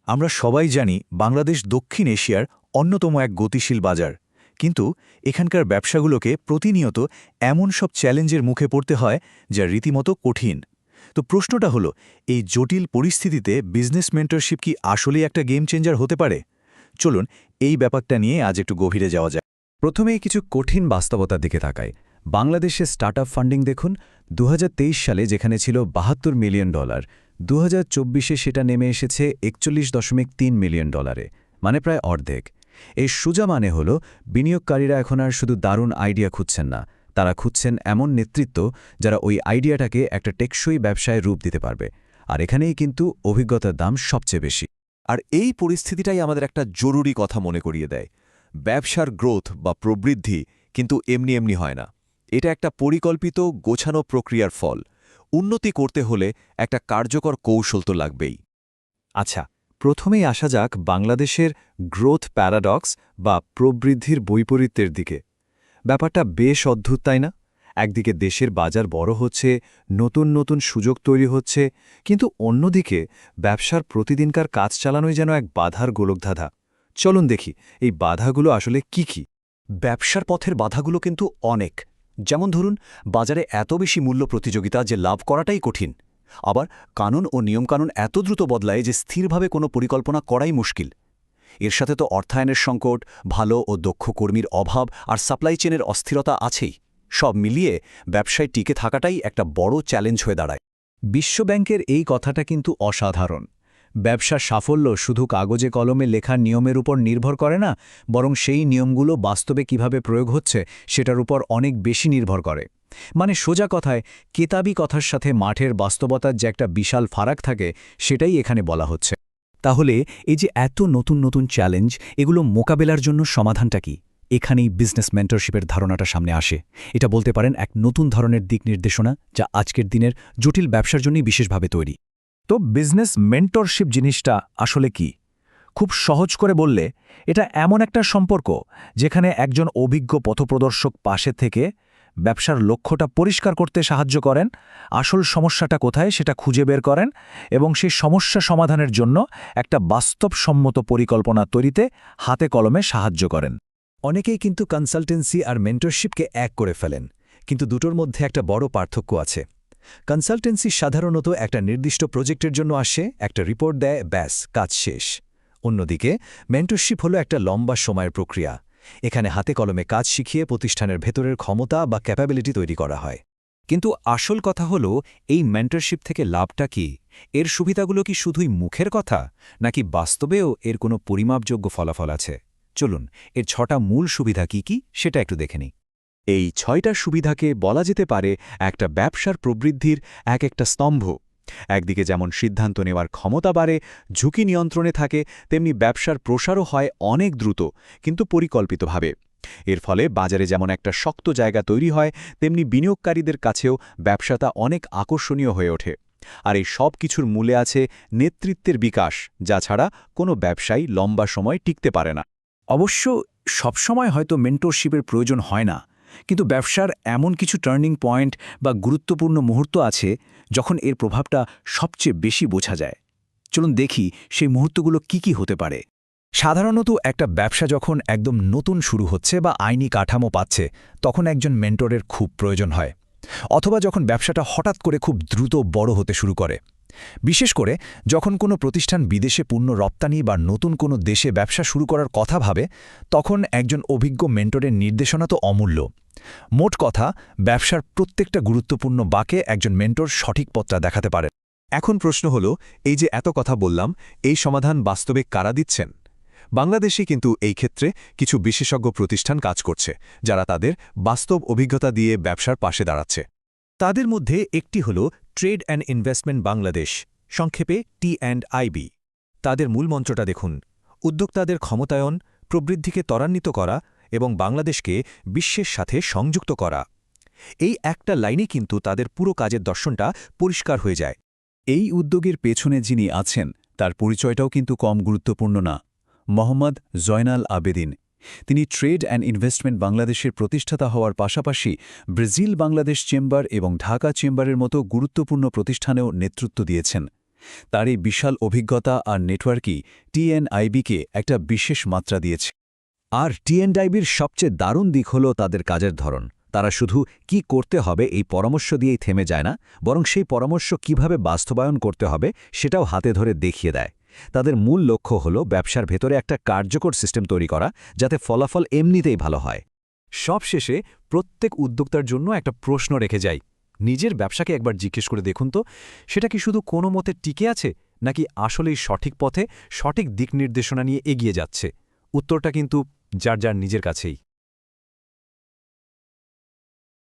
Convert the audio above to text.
আমরা সবাই জানি বাংলাদেশ দক্ষিণ এশিয়ার অন্যতম এক গতিশীল বাজার, কিন্তু এখানকার ব্যবসাগুলোকে প্রতিনিয়ত এমন সব চ্যালেঞ্জের মুখে পড়তে হয় যা রীতিমতো কঠিন। তো প্রশ্নটা হলো, এই জটিল পরিস্থিতিতে বিজনেস মেন্টরশিপ কি আসলেই একটা গেম চেঞ্জার হতে পারে? চলুন এই ব্যাপারটা নিয়ে আজ একটু গভীরে যাওয়া যায়। প্রথমেই কিছু কঠিন বাস্তবতার দিকে তাকায়। বাংলাদেশে স্টার্টআপ ফান্ডিং দেখুন, ২০২৩ সালে যেখানে ছিল $৭২ মিলিয়ন, ২০২৪-এ সেটা নেমে এসেছে $৪১.৩ মিলিয়ন, মানে প্রায় অর্ধেক। এই সোজা মানে হল বিনিয়োগকারীরা এখন আর শুধু দারুণ আইডিয়া খুঁজছেন না, তারা খুঁজছেন এমন নেতৃত্ব যারা ওই আইডিয়াটাকে একটা টেকসই ব্যবসায় রূপ দিতে পারবে। আর এখানেই কিন্তু অভিজ্ঞতার দাম সবচেয়ে বেশি। আর এই পরিস্থিতিটাই আমাদের একটা জরুরি কথা মনে করিয়ে দেয়। ব্যবসার গ্রোথ বা প্রবৃদ্ধি কিন্তু এমনি এমনি হয় না। এটা একটা পরিকল্পিত গোছানো প্রক্রিয়ার ফল। উন্নতি করতে হলে একটা কার্যকর কৌশল তো লাগবেই। আচ্ছা, প্রথমেই আসা যাক বাংলাদেশের গ্রোথ প্যারাডক্স বা প্রবৃদ্ধির বৈপরীত্যের দিকে। ব্যাপারটা বেশ অদ্ভুত, তাই না? একদিকে দেশের বাজার বড় হচ্ছে, নতুন নতুন সুযোগ তৈরি হচ্ছে, কিন্তু অন্যদিকে ব্যবসার প্রতিদিনকার কাজ চালানোই যেন এক বাধার গোলকধাঁধা। চলুন দেখি এই বাধাগুলো আসলে কি কি। ব্যবসার পথের বাধাগুলো কিন্তু অনেক। যেমন ধরুন, বাজারে এত বেশি মূল্য প্রতিযোগিতা যে লাভ করাটাই কঠিন। আবার কানুন ও নিয়মকানুন এত দ্রুত বদলায় যে স্থিরভাবে কোনো পরিকল্পনা করাই মুশকিল। এর সাথে তো অর্থায়নের সংকট, ভালো ও দক্ষ কর্মীর অভাব আর সাপ্লাই চেনের অস্থিরতা আছেই। সব মিলিয়ে ব্যবসায় টিকে থাকাটাই একটা বড় চ্যালেঞ্জ হয়ে দাঁড়ায়। বিশ্বব্যাংকের এই কথাটা কিন্তু অসাধারণ। ব্যবসার সাফল্য শুধু কাগজে কলমে লেখার নিয়মের উপর নির্ভর করে না, বরং সেই নিয়মগুলো বাস্তবে কিভাবে প্রয়োগ হচ্ছে সেটার উপর অনেক বেশি নির্ভর করে। মানে সোজা কথায়, কেতাবি কথার সাথে মাঠের বাস্তবতার যে একটা বিশাল ফারাক থাকে, সেটাই এখানে বলা হচ্ছে। তাহলে এই যে এত নতুন নতুন চ্যালেঞ্জ, এগুলো মোকাবেলার জন্য সমাধানটা কি? এখানেই বিজনেস মেন্টরশিপের ধারণাটা সামনে আসে। এটা বলতে পারেন এক নতুন ধরনের দিক নির্দেশনা, যা আজকের দিনের জটিল ব্যবসার জন্যই বিশেষভাবে তৈরি। তো বিজনেস মেন্টরশিপ জিনিসটা আসলে কি? খুব সহজ করে বললে, এটা এমন একটা সম্পর্ক যেখানে একজন অভিজ্ঞ পথপ্রদর্শক পাশে থেকে ব্যবসার লক্ষ্যটা পরিষ্কার করতে সাহায্য করেন, আসল সমস্যাটা কোথায় সেটা খুঁজে বের করেন, এবং সেই সমস্যা সমাধানের জন্য একটা বাস্তবসম্মত পরিকল্পনা তৈরিতে হাতে কলমে সাহায্য করেন। অনেকেই কিন্তু কনসালটেন্সি আর মেন্টরশিপকে এক করে ফেলেন, কিন্তু দুটোর মধ্যে একটা বড় পার্থক্য আছে। কনসালটেন্সি সাধারণত একটা নির্দিষ্ট প্রজেক্টের জন্য আসে, একটা রিপোর্ট দেয়, ব্যাস কাজ শেষ। অন্যদিকে মেন্টরশিপ হলো একটা লম্বা সময়ের প্রক্রিয়া। এখানে হাতে কলমে কাজ শিখিয়ে প্রতিষ্ঠানের ভেতরের ক্ষমতা বা ক্যাপাবিলিটি তৈরি করা হয়। কিন্তু আসল কথা হলো, এই মেন্টরশিপ থেকে লাভটা কি? এর সুবিধাগুলো কি শুধুই মুখের কথা, নাকি বাস্তবেও এর কোনো পরিমাপযোগ্য ফলাফল আছে? চলুন এর 6টা মূল সুবিধা কি কি সেটা একটু দেখে নিই। এই 6টা সুবিধাকে বলা যেতে পারে একটা ব্যবসার প্রবৃদ্ধির একটা স্তম্ভ। একদিকে যেমন সিদ্ধান্ত নেওয়ার ক্ষমতা বাড়ে, ঝুঁকি নিয়ন্ত্রণে থাকে, তেমনি ব্যবসার প্রসারও হয় অনেক দ্রুত কিন্তু পরিকল্পিতভাবে। এর ফলে বাজারে যেমন একটা শক্ত জায়গা তৈরি হয়, তেমনি বিনিয়োগকারীদের কাছেও ব্যবসাটা অনেক আকর্ষণীয় হয়ে ওঠে। আর এই সব কিছুর মূলে আছে নেতৃত্বের বিকাশ, যা ছাড়া কোনো ব্যবসায়ী লম্বা সময় টিকতে পারে না। অবশ্য সবসময় হয়তো মেন্টরশিপের প্রয়োজন হয় না, কিন্তু ব্যবসার এমন কিছু টার্নিং পয়েন্ট বা গুরুত্বপূর্ণ মুহূর্ত আছে যখন এর প্রভাবটা সবচেয়ে বেশি বোঝা যায়। চলুন দেখি সেই মুহূর্তগুলো কি কি হতে পারে। সাধারণত একটা ব্যবসা যখন একদম নতুন শুরু হচ্ছে বা আইনি কাঠামো পাচ্ছে, তখন একজন মেন্টরের খুব প্রয়োজন হয়। অথবা যখন ব্যবসাটা হঠাৎ করে খুব দ্রুত বড় হতে শুরু করে। বিশেষ করে যখন কোনো প্রতিষ্ঠান বিদেশে পণ্য রপ্তানি বা নতুন কোনো দেশে ব্যবসা শুরু করার কথা ভাবে, তখন একজন অভিজ্ঞ মেন্টরের নির্দেশনা তো অমূল্য। মোট কথা, ব্যবসার প্রত্যেকটা গুরুত্বপূর্ণ বাঁকে একজন মেন্টর সঠিক পথটা দেখাতে পারে। এখন প্রশ্ন হলো, এই যে এত কথা বললাম, এই সমাধান বাস্তবে কারা দিচ্ছেন? বাংলাদেশে কিন্তু এই ক্ষেত্রে কিছু বিশেষজ্ঞ প্রতিষ্ঠান কাজ করছে, যারা তাদের বাস্তব অভিজ্ঞতা দিয়ে ব্যবসার পাশে দাঁড়াচ্ছে। তাদের মধ্যে একটি হল ট্রেড অ্যান্ড ইনভেস্টমেন্ট বাংলাদেশ, সংক্ষেপে T&IB। তাদের মূল মন্ত্রটা দেখুন: উদ্যোক্তাদের ক্ষমতায়ন, প্রবৃদ্ধিকে ত্বরান্বিত করা এবং বাংলাদেশকে বিশ্বের সাথে সংযুক্ত করা। এই একটা লাইনে কিন্তু তাদের পুরো কাজের দর্শনটা পরিষ্কার হয়ে যায়। এই উদ্যোগের পেছনে যিনি আছেন, তার পরিচয়টাও কিন্তু কম গুরুত্বপূর্ণ না। মোহাম্মদ জয়নাল আবেদিন। তিনি ট্রেড অ্যান্ড ইনভেস্টমেন্ট বাংলাদেশের প্রতিষ্ঠাতা হওয়ার পাশাপাশি ব্রাজিল বাংলাদেশ চেম্বার এবং ঢাকা চেম্বারের মতো গুরুত্বপূর্ণ প্রতিষ্ঠানেও নেতৃত্ব দিয়েছেন। তার এই বিশাল অভিজ্ঞতা আর নেটওয়ার্কই টিএনআইবিকে একটা বিশেষ মাত্রা দিয়েছে। আর টিএনআইবির সবচেয়ে দারুণ দিক হল তাদের কাজের ধরন। তারা শুধু কি করতে হবে এই পরামর্শ দিয়েই থেমে যায় না, বরং সেই পরামর্শ কিভাবে বাস্তবায়ন করতে হবে সেটাও হাতে ধরে দেখিয়ে দেয়। তাদের মূল লক্ষ্য হল ব্যবসার ভেতরে একটা কার্যকর সিস্টেম তৈরি করা, যাতে ফলাফল এমনিতেই ভালো হয়। সবশেষে প্রত্যেক উদ্যোক্তার জন্য একটা প্রশ্ন রেখে যাই। নিজের ব্যবসাকে একবার জিজ্ঞেস করে দেখুন তো, সেটা কি শুধু কোনো মতে টিকে আছে, নাকি আসলেই সঠিক পথে সঠিক দিক নির্দেশনা নিয়ে এগিয়ে যাচ্ছে? উত্তরটা কিন্তু যার যার নিজের কাছেই।